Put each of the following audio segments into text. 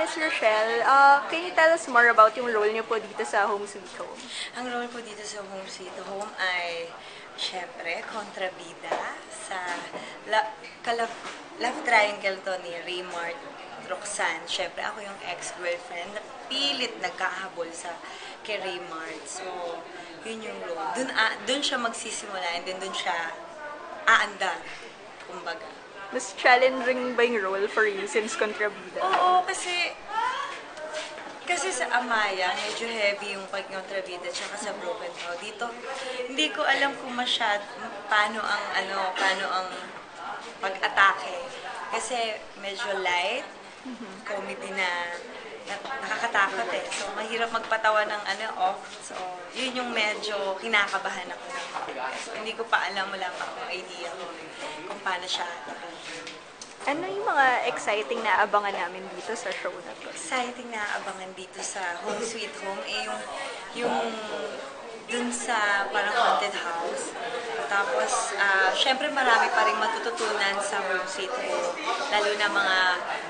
Miss Rochelle. Can you tell us more about yung role niyo po dito sa Home Sweet Home? Ang role ko dito sa Home Sweet Home ay, syempre, kontrabida sa love triangle to ni Raymart, Roxanne. Syempre, ako yung ex-girlfriend na pilit nagkahabol sa kay Raymart. So, yun yung role. Dun siya magsisimula and then dun siya aandar, kumbaga. Mas challenging ba yung role for you since kontrabida? Oo, kasi sa Amaya, medyo heavy yung pag-kontrabida tsaka sa Broken Vow. Dito, hindi ko alam kung paano ang pag-atake. Kasi medyo light, comedy na nakakatakot eh. So, mahirap magpatawa ng off. So, yun yung medyo kinakabahan ako. So, hindi ko pa alam, wala pa akong idea kung paano siya atakin. Ano yung mga exciting na abangan namin dito sa show na to? Exciting na abangan dito sa Home Sweet Home yung dun sa parang haunted house. Tapos, syempre marami pa rin matututunan sa Home Sweet Home. Lalo na mga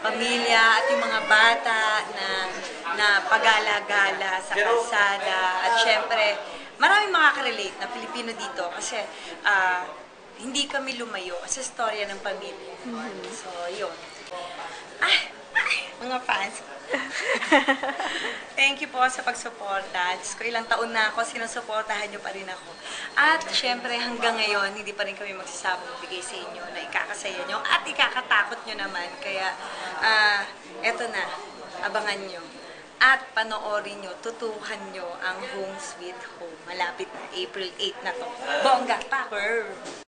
pamilya at yung mga bata na pagala-gala sa kalsada. At syempre, maraming makaka-relate na Pilipino dito kasi hindi kami lumayo sa storya ng pamilya. So, yun. Mga fans. Thank you po sa pagsuporta. Diyos ko, ilang taon na ako, sinusuportahan niyo pa rin ako. At syempre, hanggang ngayon, hindi pa rin kami magsasabang magbigay sa inyo na ikakasaya niyo at ikakatakot niyo naman. Kaya, eto na, abangan niyo. At panoorin nyo, tutuhan nyo ang Home Sweet Home. Malapit na April 8 na to. Bongga! Power!